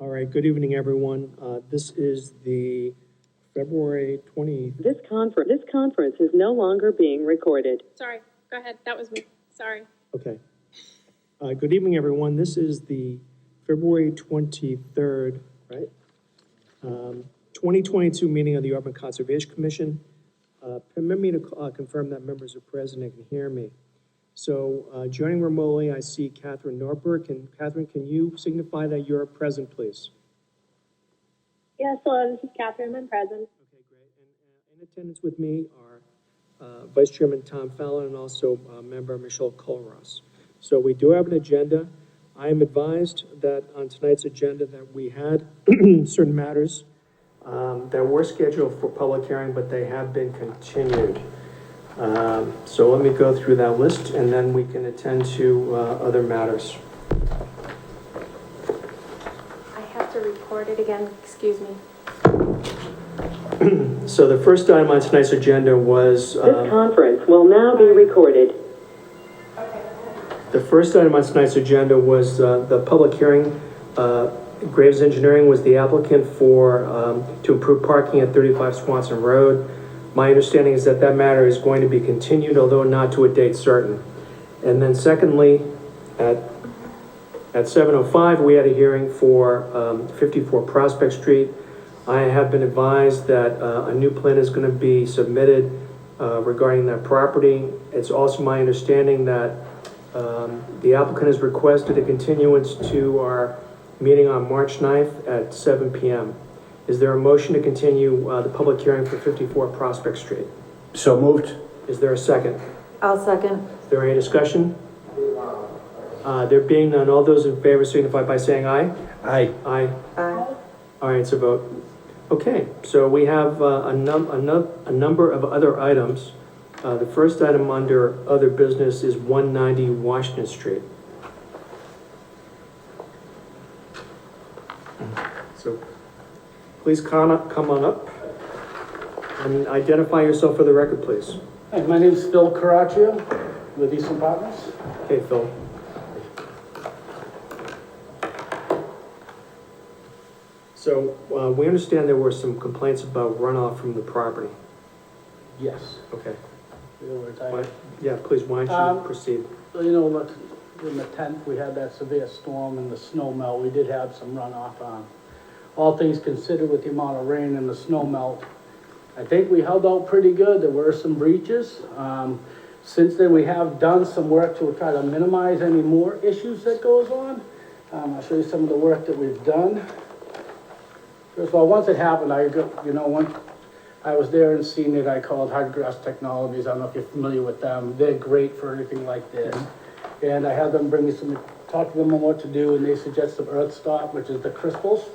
All right, good evening, everyone. This is the February 20, This conference is no longer being recorded. Sorry, go ahead. That was me. Sorry. okay. Good evening, everyone. This is the February 23rd, right? 2022 meeting of the Auburn Conservation Commission. Permit me to confirm that members are present and can hear me. So joining remotely, I see Catherine Norberg. And Catherine, can you signify that you're present, please? Yes, hello, this is Catherine. I'm present. Okay, great. And in attendance with me are Vice Chairman Tom Fallon and also Member Michelle Colross. So we do have an agenda. I am advised that on tonight's agenda that we had certain matters that were scheduled for public hearing, but they have been continued. So let me go through that list and then we can attend to other matters. I have to record it again. Excuse me. So the first item on tonight's agenda was This conference will now be recorded. the first item on tonight's agenda was the public hearing. Graves Engineering was the applicant for to improve parking at 35 Swanson Road. My understanding is that that matter is going to be continued, although not to a date certain. And then secondly, at 7:05, we had a hearing for 54 Prospect Street. I have been advised that a new plan is going to be submitted regarding that property. It's also my understanding that the applicant has requested a continuance to our meeting on March 9th at 7 p.m. Is there a motion to continue the public hearing for 54 Prospect Street? So moved. Is there a second? I'll second. Is there any discussion? There being none, all those in favor signify by saying aye. Aye. Aye. Aye. All right, it's a vote. Okay, so we have a number of other items. The first item under other business is 190 Washington Street. So please come on up and identify yourself for the record, please. Hi, my name is Phil Caraccio with Eastern Partners. Okay, Phil. So we understand there were some complaints about runoff from the property. Yes. Okay. Why? Yeah, please, why don't you proceed? You know, look, in the 10th, we had that severe storm and the snow melt. We did have some runoff. All things considered with the amount of rain and the snow melt, I think we held out pretty good. There were some breaches. Since then, we have done some work to try to minimize any more issues that goes on. I'll show you some of the work that we've done. First of all, once it happened, once I was there and seen it, I called Hardgrass Technologies. I don't know if you're familiar with them. They're great for anything like this. And I had them bring me talk to them on what to do, and they suggest some earth stop, which is the crystals.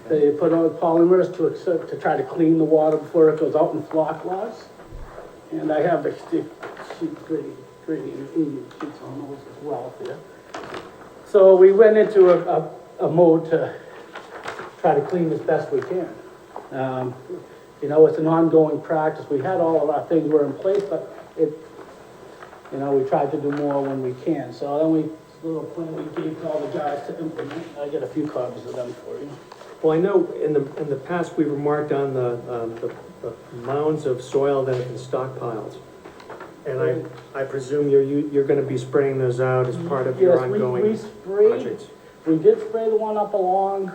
Okay. They put on polymers to try to clean the water before it goes out in flock lots. And I have the sheet grading sheets on those as well here. So we went into a mode to try to clean as best we can. It's an ongoing practice. We had all of our things were in place, but we tried to do more when we can. So then this little plan we gave to all the guys to implement. I get a few copies of them for you. Well, I know in the past we remarked on the mounds of soil that have been stockpiled. And I presume you're going to be spraying those out as part of your ongoing projects. We did spray the one up along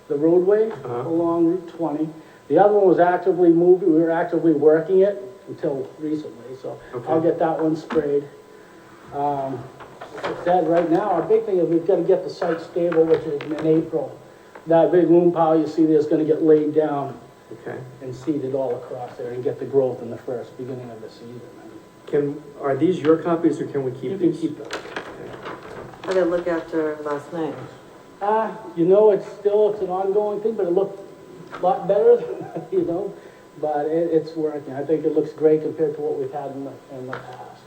the roadway, along Route 20. The other one was actively moving. We were actively working it until recently, so okay. I'll get that one sprayed. Said right now, our big thing is we've got to get the site stable, which is in April. That big loom pile you see there is going to get laid down, okay, and seeded all across there and get the growth in the beginning of the season. Are these your copies or can we keep these? You can keep them. I didn't look after last night. It's an ongoing thing, but it looked a lot better, but it's working. I think it looks great compared to what we've had in the past.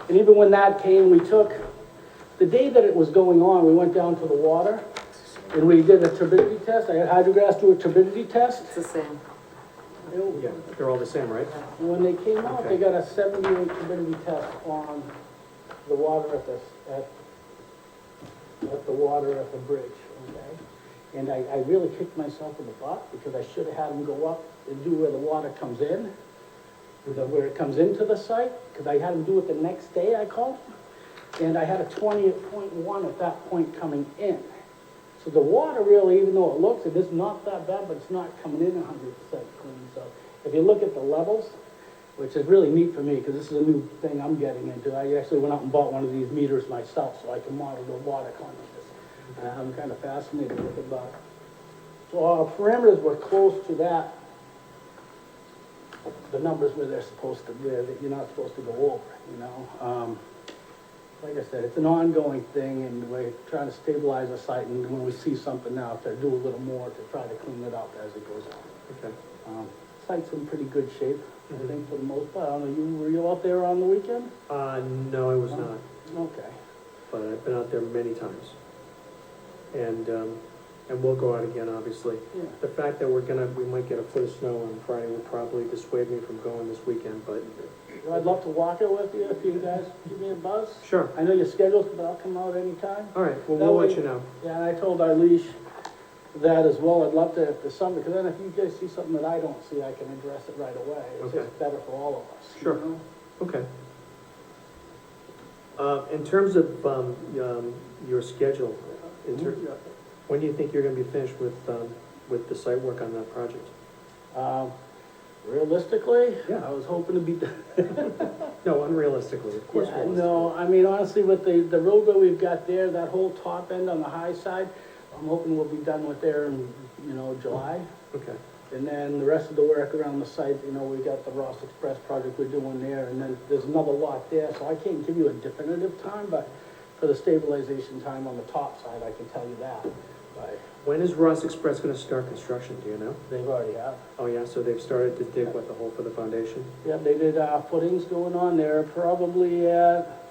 And even when that came, the day that it was going on, we went down to the water and we did a turbidity test. I had Hydrograss do a turbidity test. It's the same. Yeah, they're all the same, right? And when they came out, okay, they got a 78 turbidity test on the water at the water at the bridge. okay? And I really kicked myself in the butt because I should have had them go up and do where the water comes in, where it comes into the site, because I had them do it the next day, I called. And I had a 20.1 at that point coming in. So the water really, even though it looks, it is not that bad, but it's not coming in 100% clean. So if you look at the levels, which is really neat for me, because this is a new thing I'm getting into. I actually went out and bought one of these meters myself so I can monitor water cleanliness. I'm kind of fascinated with it, but, so our parameters were close to that, the numbers where they're supposed to, where that you're not supposed to go over, you know? Like I said, it's an ongoing thing, and we're trying to stabilize the site, and when we see something now, to do a little more to try to clean it up as it goes on. Okay. Site's in pretty good shape, I think, for the most part. I don't know, were you out there on the weekend? No, I was not, Okay. but I've been out there many times. And we'll go out again, obviously. Yeah. The fact that we might get a foot of snow on Friday will probably dissuade me from going this weekend, but. Well, I'd love to walk it with you if you guys give me a buzz. Sure. I know your schedule's, but I'll come out anytime. All right, well, That we'll way- let you know. Yeah, and I told our leash that as well. I'd love to, if there's something, because then if you guys see something that I don't see, I can address it right away. It's Okay. just better for all of us. you Sure. know? Okay. In terms of, your schedule, when do you think you're gonna be finished with the site work on that project? Realistically, Yeah. I was hoping to be done. No, unrealistically, of course. Yeah, realistically. no, I mean, honestly, with the roadway we've got there, that whole top end on the high side, I'm hoping we'll be done with there in, July. Okay, And then the rest of the work around the site, we got the Ross Express project we're doing there, and then there's another lot there, so I can't give you a definitive time, but for the stabilization time on the top side, I can tell you that. But when is Ross Express gonna start construction, do you know? they've already have. Oh, yeah, so they've started to dig, what, the hole for the foundation? Yeah, they did, footings going on there, probably at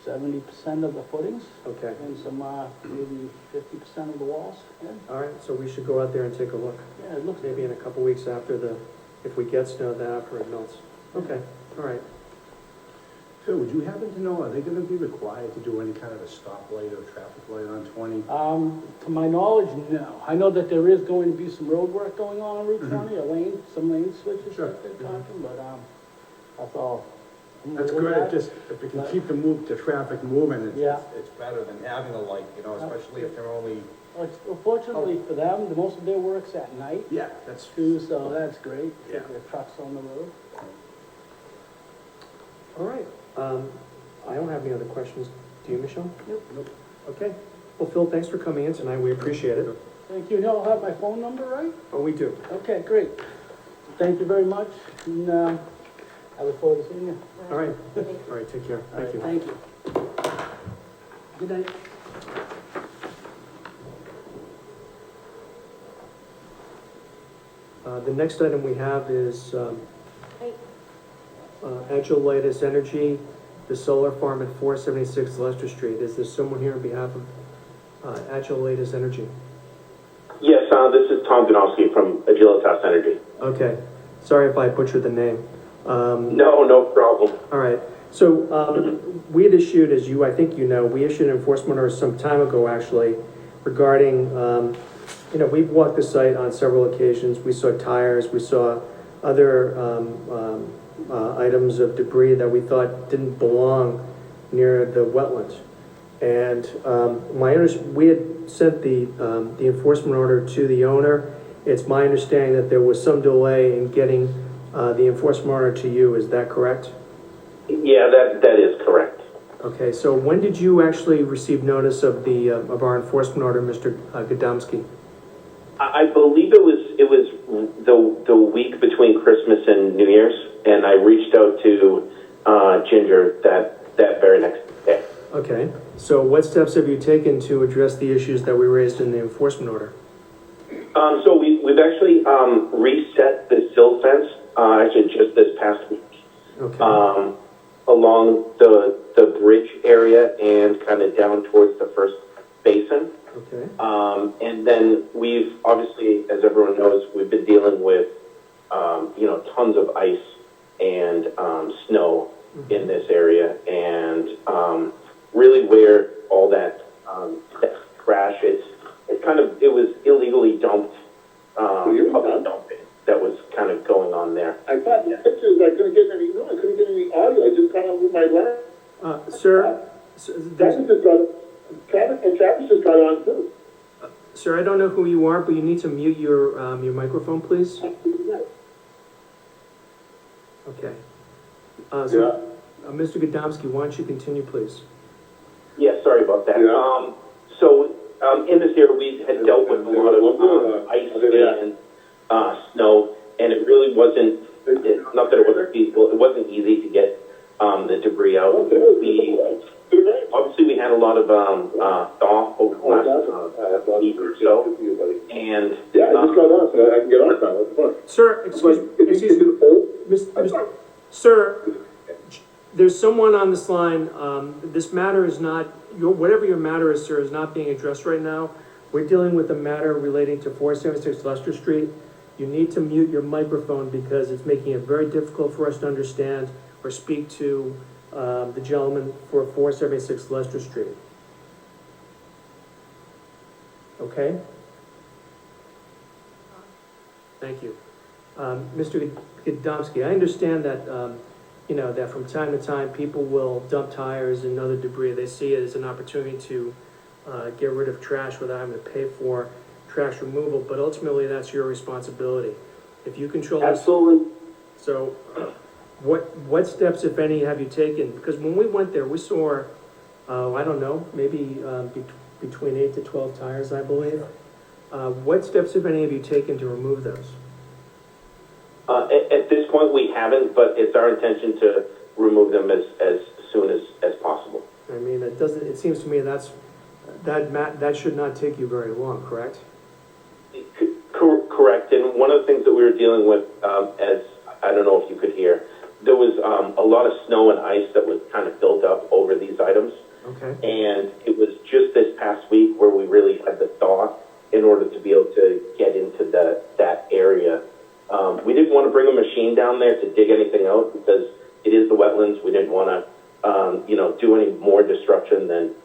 70% of the footings, Okay, and some, maybe 50% of the walls, yeah. all right, so we should go out there and take a look, Yeah, it looks maybe in a couple weeks after if we get snow, then after it melts. Okay, all right. Phil, would you happen to know, are they gonna be required to do any kind of a stoplight or traffic light on 20? To my knowledge, no. I know that there is going to be some road work going on Route 20, some lane switches Sure. that they're talking, but, that's all. I'm That's gonna look good, at. just, if we can keep the traffic moving, Yeah. it's better than having a light, especially if they're only, Unfortunately for them, most of their work's at night yeah, that's, too, so that's great. Yeah. Their trucks on the road. All right, I don't have any other questions. Do you, Michelle? Nope. Okay, well, Phil, thanks for coming in tonight, we appreciate it. Thank you. You all have my phone number, right? Oh, we do. Okay, great. Thank you very much, and, I look forward to seeing you. All right, all right, take care, All right, thank you. Thank you. Good night. The next item we have is Agilitis Energy, the solar farm at 476 Leicester Street. Is there someone here on behalf of Agilitis Energy? Yes, this is Tom Donofsky from Agilitas Energy. Okay, sorry if I butchered the name. No problem. All right, so we had issued, as I think you know, we issued an enforcement order some time ago, actually, regarding, we've walked the site on several occasions. We saw tires, we saw other items of debris that we thought didn't belong near the wetlands. And we had sent the enforcement order to the owner. It's my understanding that there was some delay in getting the enforcement order to you. Is that correct? Yeah, that is correct. Okay, so when did you actually receive notice of our enforcement order, Mr. Godomsky? I believe it was the week between Christmas and New Year's, and I reached out to Ginger that very next day. Okay, so what steps have you taken to address the issues that we raised in the enforcement order? So we've actually reset the sill fence actually just this past week. Okay. Along the bridge area and kind of down towards the first basin. Okay. And then we've obviously, as everyone knows, we've been dealing with, tons of ice and snow in this area. And really where my line. Sir, Travis just got on too. sir, I don't know who you are, but you need to mute your microphone, please. Okay. Mr. Godomsky, why don't you continue, please? Yeah, sorry about that. Yeah. In this area, we had dealt with a lot of ice and snow, and it really wasn't, not that it wasn't feasible, it wasn't easy to get the debris out. Obviously, we had a lot of thaw over the last week or so, and Yeah, I just got on, so I can get on now. What's the point? Sir, excuse me, sir, there's someone on this line, this matter is not, whatever your matter is, sir, is not being addressed right now. We're dealing with a matter relating to 476 Leicester Street. You need to mute your microphone because it's making it very difficult for us to understand or speak to the gentleman for 476 Leicester Street. Okay? Thank you. Mr. Godomsky, I understand that, that from time to time, people will dump tires and other debris. They see it as an opportunity to get rid of trash without having to pay for trash removal, but ultimately, that's your responsibility. If you control this. absolutely. So, what steps, if any, have you taken? Because when we went there, we saw, I don't know, maybe between 8 to 12 tires, I believe. What steps, if any, have you taken to remove those? At this point, we haven't, but it's our intention to remove them as soon as possible. I mean, it seems to me that should not take you very long, correct? Correct, and one of the things that we were dealing with, as I don't know if you could hear, there was a lot of snow and ice that was kind of built up over these items. Okay. And it was just this past week where we really had the thaw in order to be able to get into that area. We didn't want to bring a machine down there to dig anything out because it is the wetlands. We didn't want to, do any more destruction than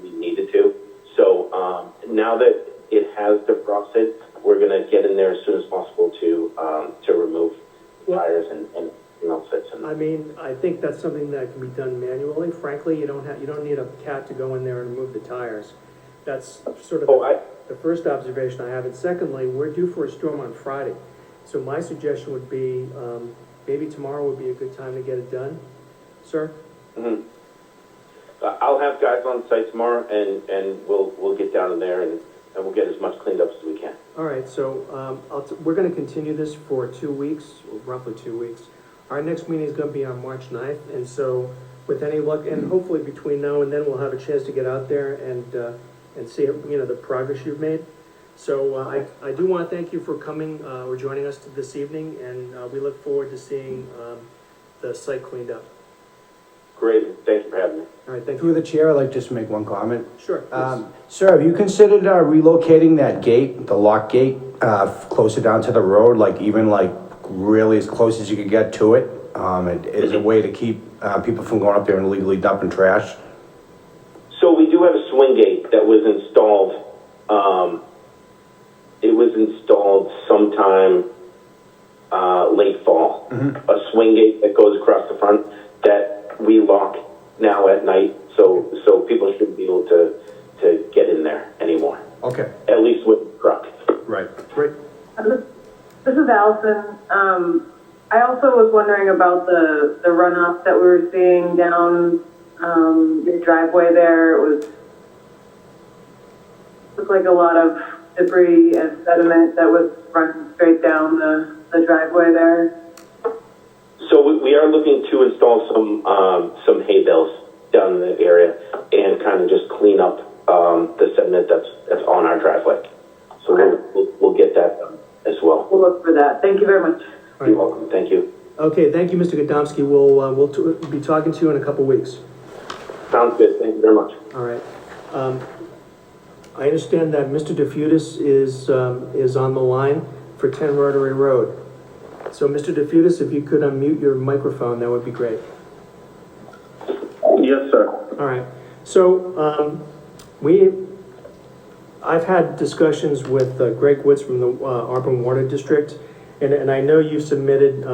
we needed to. So now that it has defrosted, we're going to get in there as soon as possible to remove tires and everything else that's in there. I mean, I think that's something that can be done manually. Frankly, you don't need a cat to go in there and remove the tires. That's sort of the first observation I have. And secondly, we're due for a storm on Friday. So my suggestion would be, maybe tomorrow would be a good time to get it done, sir? Mm-hmm. I'll have guys on site tomorrow, and we'll get down in there and we'll get as much cleaned up as we can. All right, so we're going to continue this for 2 weeks, or roughly 2 weeks. Our next meeting is going to be on March 9th, and so with any luck, and hopefully between now and then, we'll have a chance to get out there and see the progress you've made. So I do want to thank you for coming or joining us this evening, and we look forward to seeing the site cleaned up. Great, thank you for having me. All right, thank you. Through the chair, I'd like just to make one comment. Sure, please. Sir, have you considered relocating that gate, the lock gate, closer down to the road, even really as close as you could get to it? It is a way to keep people from going up there and illegally dumping trash. So we do have a swing gate that was installed. It was installed sometime late fall. Mm-hmm. A swing gate that goes across the front that we lock now at night, so people shouldn't be able to get in there anymore. Okay. At least with the truck. Right. Great. This is Allison. I also was wondering about the runoff that we were seeing down your driveway there. It looked like a lot of debris and sediment that was running straight down the driveway there. So we are looking to install some hay bales down in the area and kind of just clean up the sediment that's on our driveway. So okay. we'll get that done as well. We'll look for that. Thank you very much. You're welcome. Thank you. Okay, thank you, Mr. Godomsky. We'll be talking to you in a couple weeks. Sounds good. Thank you very much. All right. I understand that Mr. DeFutis is on the line for 10 Rotary Road. So, Mr. DeFutis, if you could unmute your microphone, that would be great. Yes, sir. All right. So, I've had discussions with Greg Woods from the Auburn Water District, and I know you submitted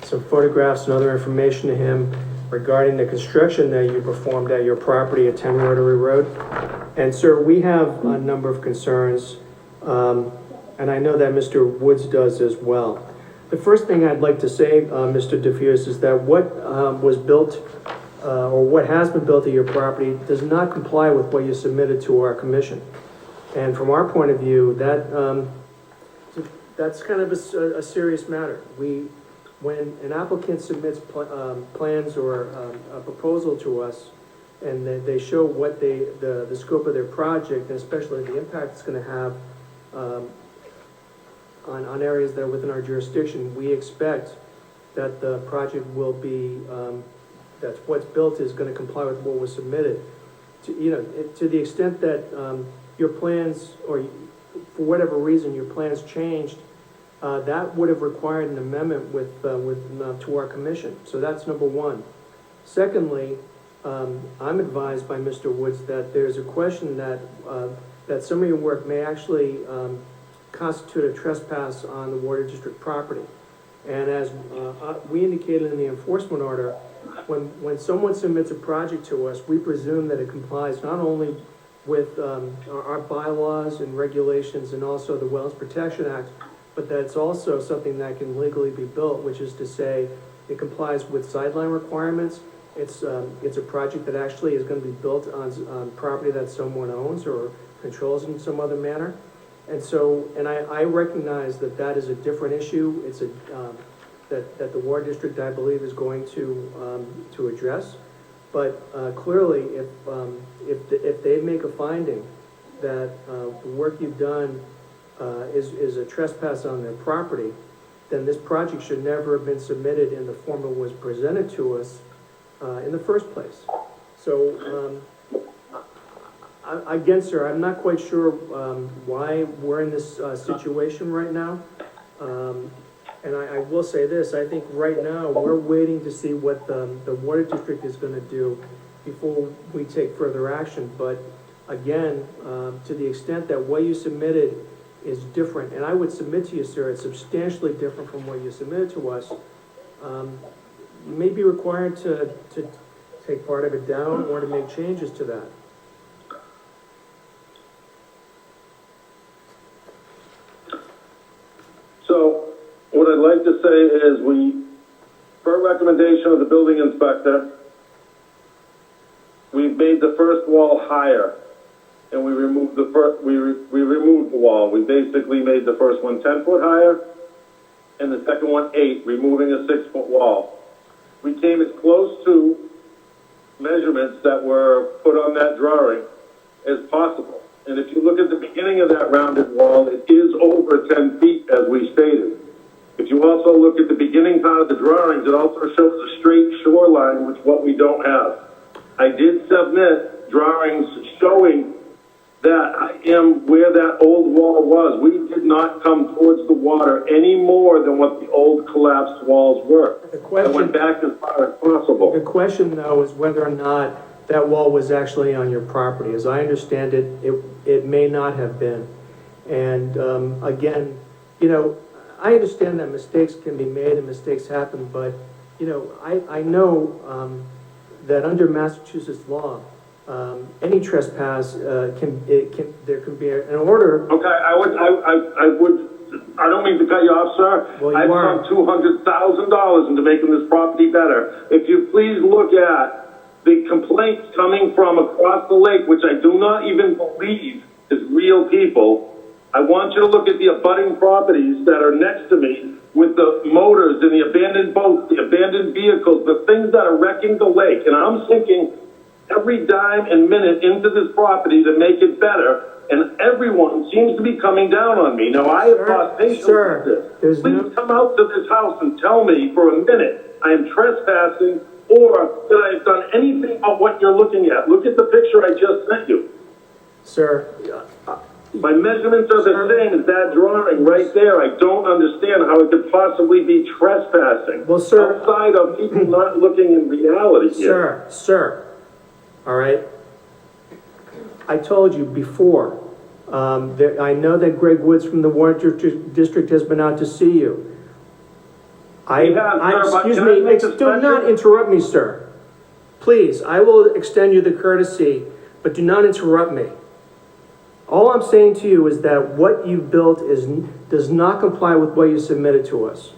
some photographs and other information to him regarding the construction that you performed at your property at 10 Rotary Road. And sir, we have a number of concerns, and I know that Mr. Woods does as well. The first thing I'd like to say, Mr. DeFuse, is that what was built, or what has been built at your property does not comply with what you submitted to our commission. And from our point of view, that's kind of a serious matter. When an applicant submits plans or a proposal to us, and they show what the scope of their project, and especially the impact it's gonna have on areas that are within our jurisdiction, we expect that the project will be, that what's built is gonna comply with what was submitted. To the extent that your plans, or for whatever reason, your plans changed, that would have required an amendment to our commission. So that's number one. Secondly, I'm advised by Mr. Woods that there's a question that some of your work may actually constitute a trespass on the Water District property. And as we indicated in the enforcement order, when someone submits a project to us, we presume that it complies not only with our bylaws and regulations and also the Wetlands Protection Act, but that it's also something that can legally be built, which is to say it complies with sideline requirements. It's a project that actually is going to be built on property that someone owns or controls in some other manner. And so, and I recognize that that is a different issue. It's that the Water District, I believe, is going to address. But clearly, if they make a finding that the work you've done is a trespass on their property, then this project should never have been submitted in the form it was presented to us in the first place. So, again, sir, I'm not quite sure why we're in this situation right now. And I will say this, I think right now we're waiting to see what the Water District is going to do before we take further action. But again, to the extent that what you submitted is different, and I would submit to you, sir, it's substantially different from what you submitted to us, you may be required to take part of it down or to make changes to that. So, what I'd like to say is per recommendation of the building inspector, we've made the first wall higher, and we removed the we removed the wall. We basically made the first one 10 foot higher, and the second one 8, removing a 6 foot wall. We came as close to measurements that were put on that drawing as possible. And if you look at the beginning of that rounded wall, it is over 10 feet, as we stated. If you also look at the beginning part of the drawings, it also shows a straight shoreline, which what we don't have. I did submit drawings showing that I am where that old wall was. We did not come towards the water any more than what the old collapsed walls were. I went back as far as possible. The question, though, is whether or not that wall was actually on your property. As I understand it, it may not have been. And again, you know, I understand that mistakes can be made and mistakes happen, but, you know, I know that under Massachusetts law, any trespass there can be an order. Okay, I don't mean to cut you off, sir. Well, I've sunk $200,000 into making this property better. If you please look at the complaints coming from across the lake, which I do not even believe is real people, I want you to look at the abutting properties that are next to me with the motors and the abandoned boats, the abandoned vehicles, the things that are wrecking the lake. And I'm sinking every dime and minute into this property to make it better, and everyone seems to be coming down on me. Now, I have lost patience with this. Please come out to this house and tell me for a minute I am trespassing or that I have done anything but what you're looking at. Look at the picture I just sent you. Sir, my measurements are the same as that drawing right there. I don't understand how it could possibly be trespassing. Well, sir, outside of people not looking in reality here. Sir, all right? I told you before, I know that Greg Woods from the Water District has been out to see you. Excuse me, do not interrupt me, sir. please, I will extend you the courtesy, but do not interrupt me. All I'm saying to you is that what you built does not comply with what you submitted to us.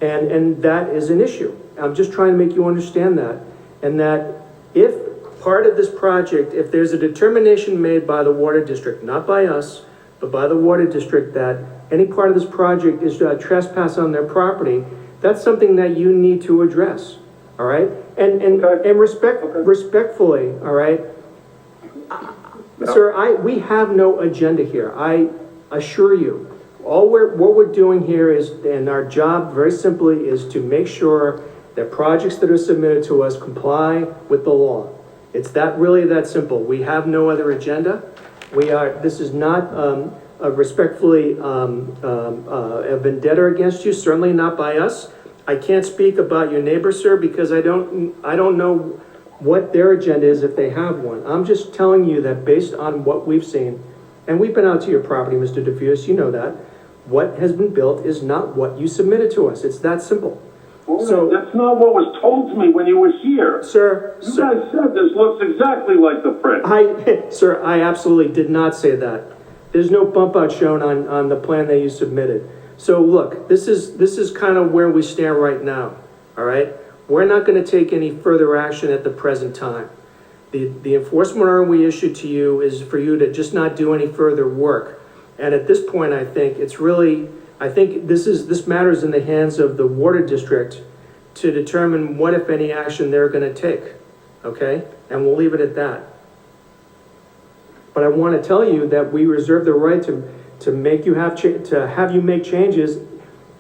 And that is an issue. I'm just trying to make you understand that. And that if part of this project, if there's a determination made by the water district, not by us, but by the water district, that any part of this project is trespass on their property, that's something that you need to address, all right? And respectfully, all right? Sir, we have no agenda here. I assure you. What we're doing here is, and our job very simply is to make sure that projects that are submitted to us comply with the law. It's really that simple. We have no other agenda. This is not respectfully a vendetta against you, certainly not by us. I can't speak about your neighbor, sir, because I don't know what their agenda is if they have one. I'm just telling you that based on what we've seen, and we've been out to your property, Mr. DeFutis, you know that, what has been built is not what you submitted to us. It's that simple. So that's not what was told to me when you were here. Sir, You guys said this looks exactly like the print. Sir, I absolutely did not say that. There's no bump out shown on the plan that you submitted. So look, this is kind of where we stand right now, all right? We're not going to take any further action at the present time. The enforcement order we issued to you is for you to just not do any further work. And at this point, I think this matters in the hands of the water district to determine what, if any, action they're going to take, okay? And we'll leave it at that. But I want to tell you that we reserve the right to have you make changes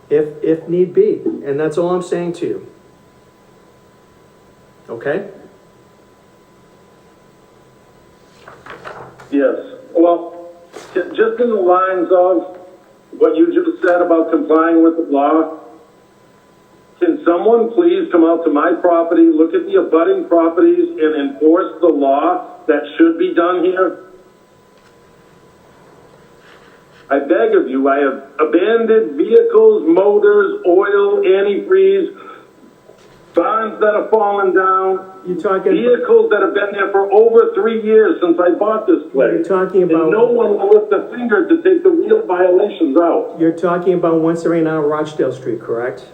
if need be, and that's all I'm saying to you. Okay? Yes. Well, just in the lines of what you just said about complying with the law, can someone please come out to my property, look at the abutting properties, and enforce the law that should be done here? I beg of you, I have abandoned vehicles, motors, oil, antifreeze, barns that have fallen down, vehicles that have been there for over 3 years since I bought this place. You're talking about... And no one will lift a finger to take the real violations out. You're talking about 179 Rochdale Street, correct?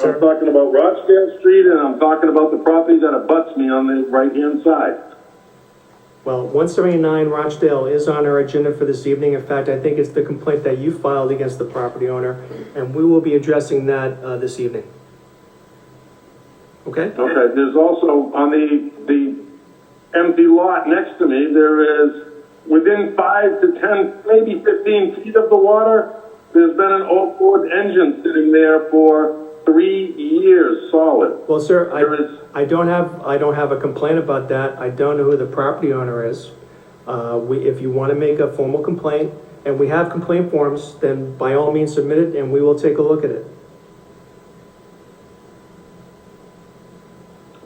I'm talking about Rochdale Street, and I'm talking about the property that abuts me on the right-hand side. Well, 179 Rochdale is on our agenda for this evening. In fact, I think it's the complaint that you filed against the property owner, and we will be addressing that this evening. Okay? Okay, there's also, on the empty lot next to me, there is, within 5 to 10, maybe 15 feet of the water, there's been an old Ford engine sitting there for 3 years solid. Well, sir, I don't have a complaint about that. I don't know who the property owner is. If you want to make a formal complaint, and we have complaint forms, then by all means submit it, and we will take a look at it.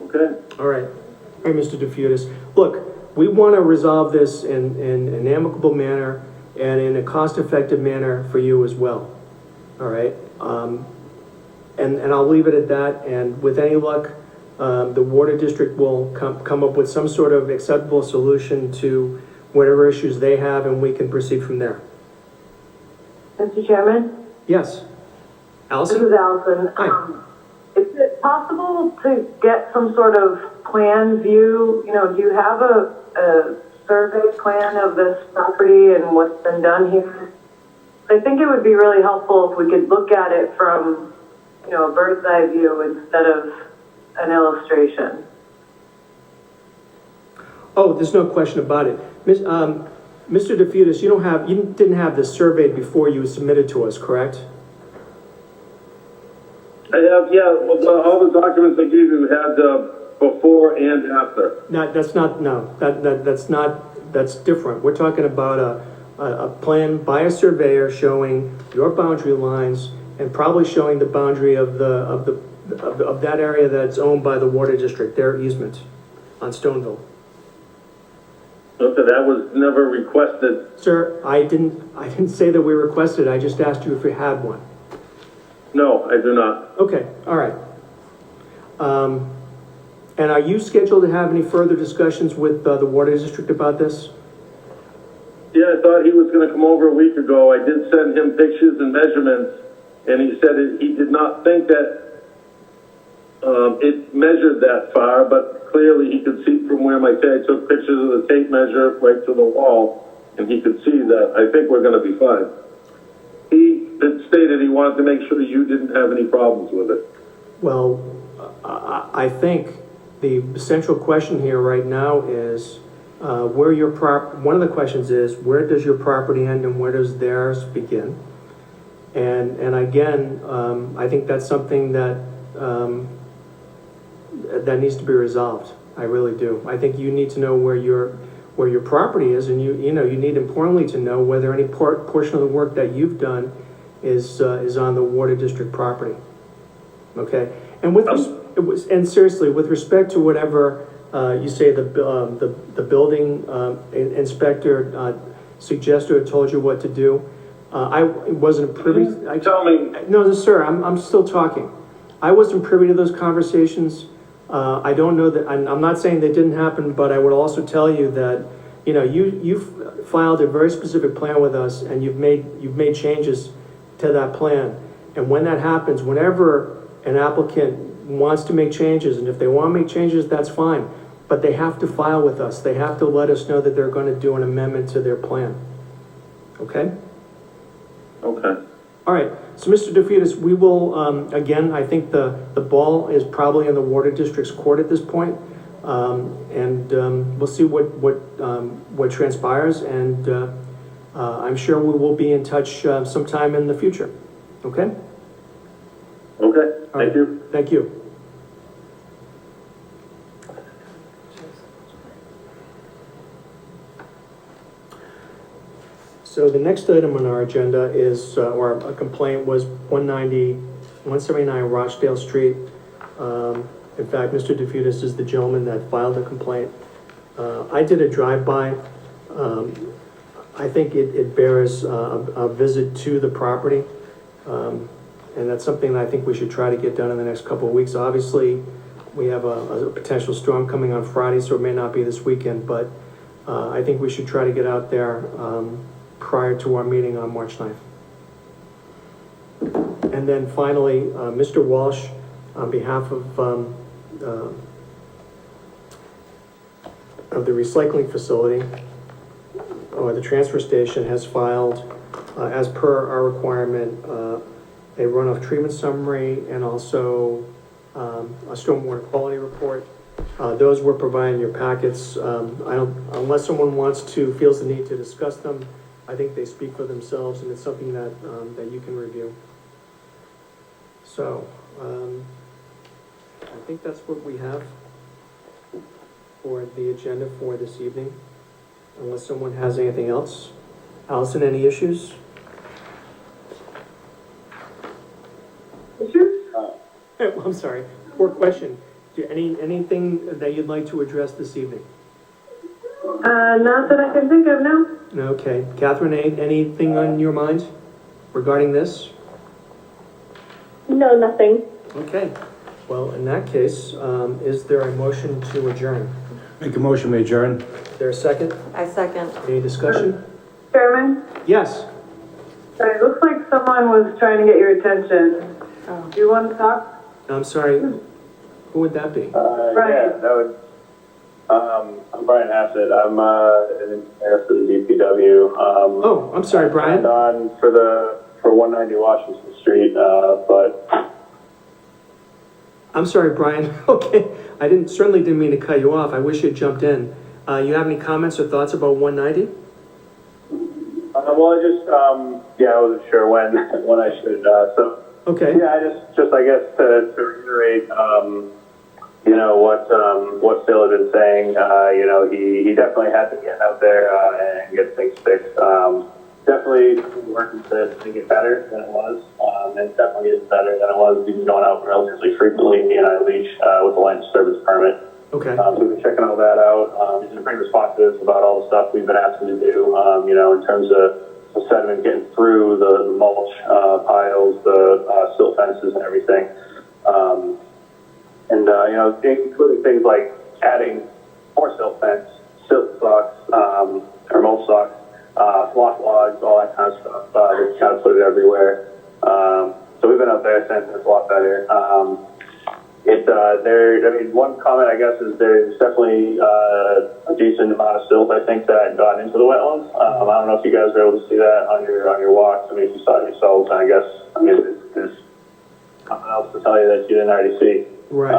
Okay. All right. All right, Mr. DeFutis. Look, we want to resolve this in an amicable manner and in a cost-effective manner for you as well. All right? And I'll leave it at that, and with any luck, the water district will come up with some sort of acceptable solution to whatever issues they have, and we can proceed from there. Mr. Chairman? Yes. This Allison? is Allison. Hi. Is it possible to get some sort of plan view? You know, do you have a survey plan of this property and what's been done here? I think it would be really helpful if we could look at it from, you know, a bird's eye view instead of an illustration. Oh, there's no question about it. Mr. DeFutis, you didn't have this surveyed before you submitted to us, correct? I have, yeah, well, all the documents I gave you had before and after. That's different. We're talking about a plan by a surveyor showing your boundary lines and probably showing the boundary of that area that's owned by the water district, their easement on Stoneville. Okay, that was never requested. Sir, I didn't say that we requested. I just asked you if you had one. No, I do not. Okay, all right. And are you scheduled to have any further discussions with the Water District about this? Yeah, I thought he was gonna come over a week ago. I did send him pictures and measurements, and he said he did not think that, it measured that far, but clearly he could see from where I took pictures of the tape measure right to the wall, and he could see that. I think we're gonna be fine. He had stated he wanted to make sure you didn't have any problems with it. Well, I think the central question here right now is, where your one of the questions is, where does your property end and where does theirs begin? And again, I think that's something that, that needs to be resolved. I really do. I think you need to know where your property is, and you need importantly to know whether any portion of the work that you've done is on the Water District property. Okay? And and seriously, with respect to whatever you say the building inspector suggested or told you what to do, I wasn't privy. Tell me. No, sir, I'm still talking. I wasn't privy to those conversations. I don't know that, I'm not saying they didn't happen, but I would also tell you that, you've filed a very specific plan with us, and you've made changes to that plan. And when that happens, whenever an applicant wants to make changes, and if they want to make changes, that's fine. But they have to file with us. They have to let us know that they're going to do an amendment to their plan. Okay? Okay. All right, so Mr. DeFitis, we will, again, I think the ball is probably in the Water District's court at this point. And we'll see what transpires, and I'm sure we will be in touch sometime in the future. Okay? Okay, All right. thank you. Thank you. So the next item on our agenda is, or a complaint was 179 Rochdale Street. In fact, Mr. DeFutis is the gentleman that filed the complaint. I did a drive-by. I think it bears a visit to the property. And that's something that I think we should try to get done in the next couple of weeks. Obviously, we have a potential storm coming on Friday, so it may not be this weekend, but I think we should try to get out there prior to our meeting on March 9th. And then finally, Mr. Walsh, on behalf of the recycling facility, or the transfer station, has filed, as per our requirement, a runoff treatment summary and also a stormwater quality report. Those were provided in your packets. Unless someone feels the need to discuss them, I think they speak for themselves, and it's something that you can review. So, I think that's what we have for the agenda for this evening, unless someone has anything else. Allison, any issues? I'm sorry, poor question. Anything that you'd like to address this evening? Not that I can think of, no. Okay. Catherine, anything on your mind regarding this? No, nothing. Okay. Well, in that case, is there a motion to adjourn? Make a motion, we adjourn. Is there a second? I second. Any discussion? Chairman, Yes. it looks like someone was trying to get your attention. Oh. Do you want to talk? I'm sorry. Who would that be? Right. Yeah, that would, I'm Brian Hassett. I'm an engineer for the DPW. Oh, I'm sorry, Brian. I'm on for 190 Washington Street, but I'm sorry, Brian. Okay. I certainly didn't mean to cut you off. I wish you had jumped in. You have any comments or thoughts about 190? well, I just I wasn't sure when I should. So Okay. yeah, I guess to reiterate, what Phil had been saying. He definitely had to get out there and get things fixed. Definitely working to make it better than it was, and definitely is better than it was. He's going out relatively frequently. Me and I leach with the land service permit. Okay. So we've been checking all that out. He's been pretty responsive about all the stuff we've been asking to do. In terms of the sediment getting through the mulch piles, the silt fences, and everything. you know, including things like adding more silt fence, silt socks, or mulch socks, flock logs, all that kind of stuff. They kind of put it everywhere. So we've been up there since. It's a lot better. I mean, one comment, I guess, is there's definitely a decent amount of silt, I think, that got into the wetlands. I don't know if you guys were able to see that on your walks. I mean, if you saw it yourselves, I guess, I mean, there's something else to tell you that you didn't already see. Right.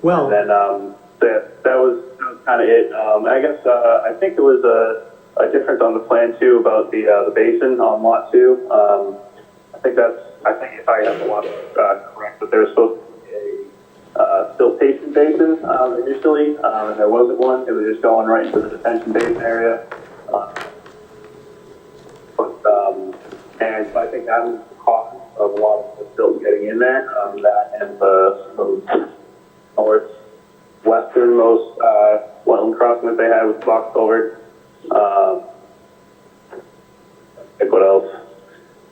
Well, And then that was kind of it. I guess I think there was a difference on the plan too about the basin on lot 2. I think if I have the lot correct, that there was supposed to be a siltation basin initially, and there wasn't one. It was just going right into the detention basin area. And so I think that was the cause of a lot of the silt getting in there. That and the northwesternmost wetland crossing that they had with box culvert. I think what else?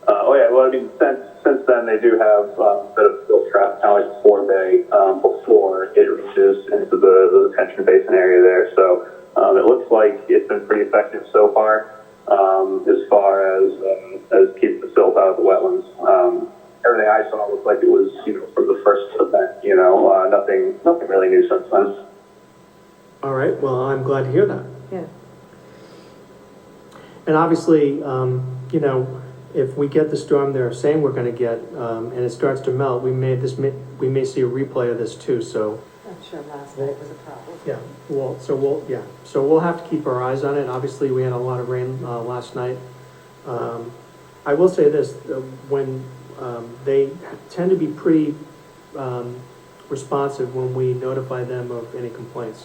Well, I mean, since then they do have a bit of silt trap, kind of like a forebay before it reaches into the detention basin area there. So it looks like it's been pretty effective so far as far as keeping the silt out of the wetlands. Everything I saw looked like it was, from the first event. Nothing really new since then. all right, well, I'm glad to hear that. Yeah. And obviously, if we get the storm they're saying we're gonna get, and it starts to melt, we may see a replay of this too, so. I'm sure last night was a problem. Yeah, so we'll have to keep our eyes on it. Obviously, we had a lot of rain, last night. I will say this, when, they tend to be pretty, responsive when we notify them of any complaints.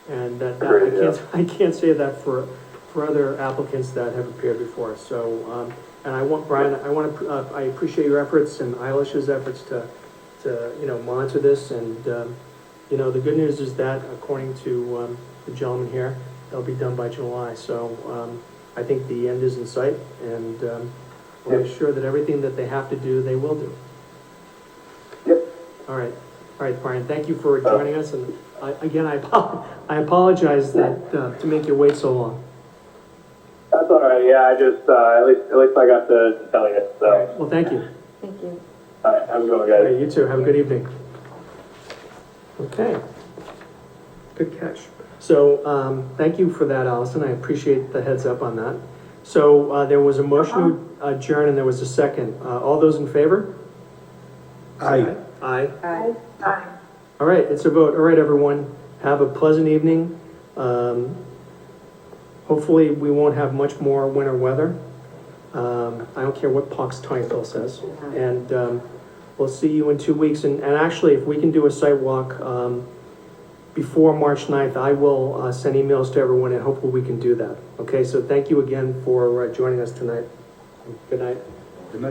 And I can't say that for other applicants that have appeared before us. So, and Brian, I appreciate your efforts and Eilish's efforts to monitor this. And, the good news is that according to, the gentleman here, they'll be done by July. So, I think the end is in sight, and, we'll make sure that everything that they have to do, they will do. Yep. All right, Brian, thank you for joining us. And I apologize that, to make you wait so long. That's all right. Yeah, I just at least I got to tell you. So, All right, well, thank you. Thank you. all right, have a good one, All guys. right, you too. Have a good evening. Okay. Good catch. So, thank you for that, Allison. I appreciate the heads up on that. So, there was a motion to adjourn and there was a second. All those in favor? Aye. Aye. Aye. All right, it's a vote. All right, everyone. Have a pleasant evening. Hopefully, we won't have much more winter weather. I don't care what Pox Tynefil says. And we'll see you in 2 weeks. And actually, if we can do a site walk before March 9th, I will send emails to everyone and hopefully we can do that. Okay, so thank you again for joining us tonight. Good night. Good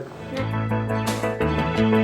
night.